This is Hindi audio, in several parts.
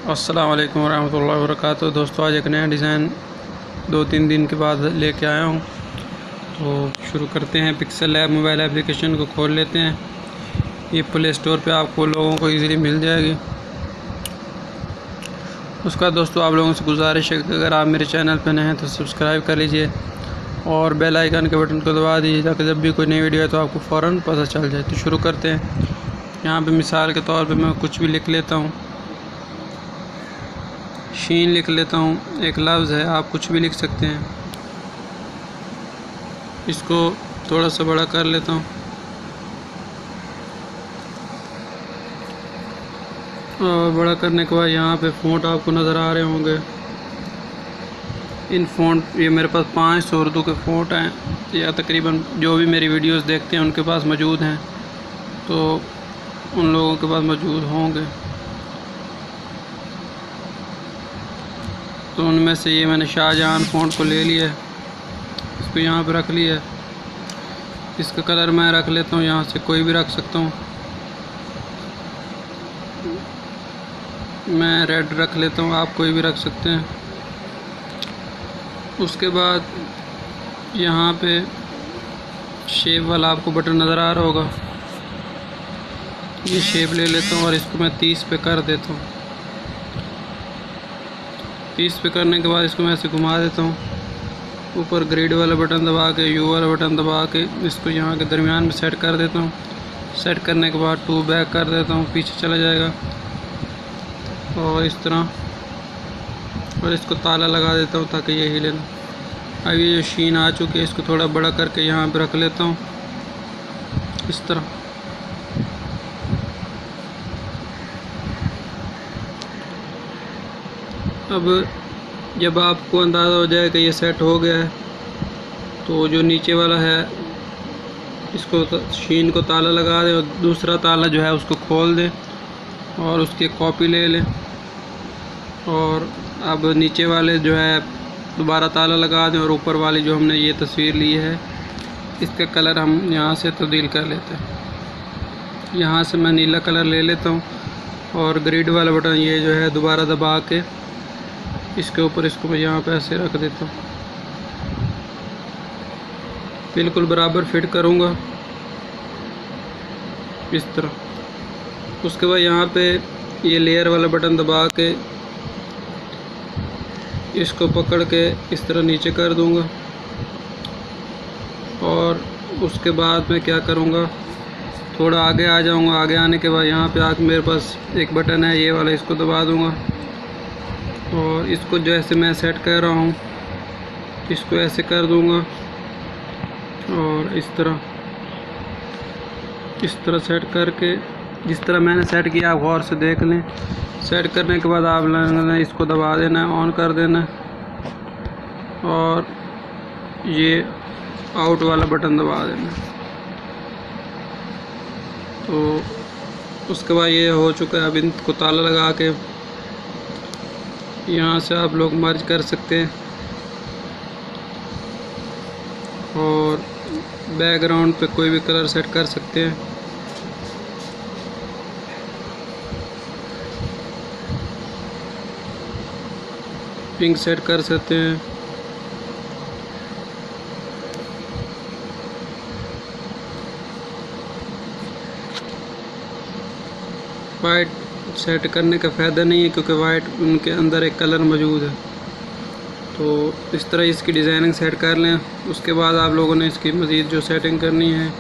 अस्सलाम वालेकुम रहमतुल्लाहि व बरकातुहू। दोस्तों, आज एक नया डिज़ाइन 2-3 दिन के बाद लेके आया हूँ। तो शुरू करते हैं। पिक्सल लैब मोबाइल एप्लीकेशन को खोल लेते हैं। ये प्ले स्टोर पे आपको लोगों को इजीली मिल जाएगी। उसका दोस्तों आप लोगों से गुजारिश है कि अगर आप मेरे चैनल पर नए हैं तो सब्सक्राइब कर लीजिए और बेल आइकन के बटन को दबा दीजिए ताकि जब भी कोई नई वीडियो है तो आपको फ़ौरन पता चल जाए। तो शुरू करते हैं। यहाँ पे मिसाल के तौर पे मैं कुछ भी लिख लेता हूँ। शीन लिख लेता हूँ, एक लफ्ज़ है, आप कुछ भी लिख सकते हैं। इसको थोड़ा सा बड़ा कर लेता हूँ और बड़ा करने के बाद यहाँ पे फ़ॉन्ट आपको नज़र आ रहे होंगे। इन फ़ॉन्ट ये मेरे पास 5 उर्दू के फ़ॉन्ट हैं, या तकरीबन जो भी मेरी वीडियोस देखते हैं उनके पास मौजूद हैं, तो उन लोगों के पास मौजूद होंगे। तो उनमें से ये मैंने शाहजहां फ़ॉन्ट को ले लिया है, इसको यहाँ पे रख लिया है। इसका कलर मैं रख लेता हूँ, यहाँ से कोई भी रख सकता हूँ। मैं रेड रख लेता हूँ, आप कोई भी रख सकते हैं। उसके बाद यहाँ पे शेप वाला आपको बटन नज़र आ रहा होगा, ये शेप ले लेता हूँ और इसको मैं 30 पे कर देता हूँ। 30 पे करने के बाद इसको मैं ऐसे घुमा देता हूँ। ऊपर ग्रिड वाला बटन दबा के, यू वाला बटन दबा के इसको यहाँ के दरमियान में सेट कर देता हूँ। सेट करने के बाद 2 बैक कर देता हूँ, पीछे चला जाएगा और इस तरह, और इसको ताला लगा देता हूँ ताकि ये हिले ना। अब ये जो शीन आ चुकी है इसको थोड़ा बड़ा करके यहाँ पे रख लेता हूँ इस तरह। अब जब आपको अंदाज़ा हो जाए कि ये सेट हो गया है तो जो नीचे वाला है इसको शीन को ताला लगा दें और दूसरा ताला जो है उसको खोल दें और उसकी कॉपी ले लें। और अब नीचे वाले जो है दोबारा ताला लगा दें और ऊपर वाली जो हमने ये तस्वीर ली है इसका कलर हम यहाँ से तब्दील कर लेते हैं। यहाँ से मैं नीला कलर ले लेता हूँ और ग्रिड वाला बटन ये जो है दोबारा दबा के इसके ऊपर इसको मैं यहाँ पे ऐसे रख देता हूँ, बिल्कुल बराबर फिट करूँगा इस तरह। उसके बाद यहाँ पे ये लेयर वाला बटन दबा के इसको पकड़ के इस तरह नीचे कर दूँगा और उसके बाद मैं क्या करूँगा, थोड़ा आगे आ जाऊँगा। आगे आने के बाद यहाँ पे आके मेरे पास एक बटन है ये वाला, इसको दबा दूँगा और इसको जैसे मैं सेट कर रहा हूँ इसको ऐसे कर दूँगा और इस तरह सेट करके, जिस तरह मैंने सेट किया आप गौर से देख लें। सेट करने के बाद आप लोगों ने इसको दबा देना है, ऑन कर देना है और ये आउट वाला बटन दबा देना है। तो उसके बाद ये हो चुका है। अब इनको ताला लगा के यहाँ से आप लोग मर्ज कर सकते हैं और बैकग्राउंड पे कोई भी कलर सेट कर सकते हैं। पिंक सेट कर सकते हैं, वाइट सेट करने का फ़ायदा नहीं है क्योंकि वाइट उनके अंदर एक कलर मौजूद है। तो इस तरह इसकी डिज़ाइनिंग सेट कर लें। उसके बाद आप लोगों ने इसकी मज़ीद जो सेटिंग करनी है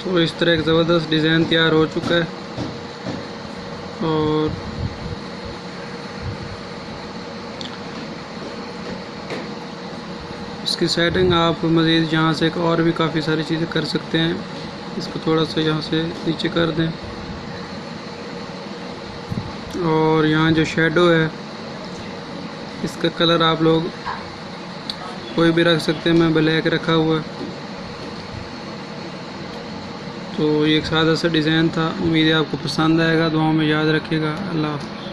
तो इस तरह एक ज़बरदस्त डिज़ाइन तैयार हो चुका है। और इसकी सेटिंग आप मज़ीद यहाँ से और भी काफ़ी सारी चीज़ें कर सकते हैं। इसको थोड़ा सा यहाँ से नीचे कर दें और यहाँ जो शेडो है इसका कलर आप लोग कोई भी रख सकते हैं। मैं ब्लैक रखा हुआ है। तो ये एक सादा सा डिज़ाइन था। उम्मीद है आपको पसंद आएगा। दुआओं में याद रखिएगा। अल्लाह हाफ़िज़।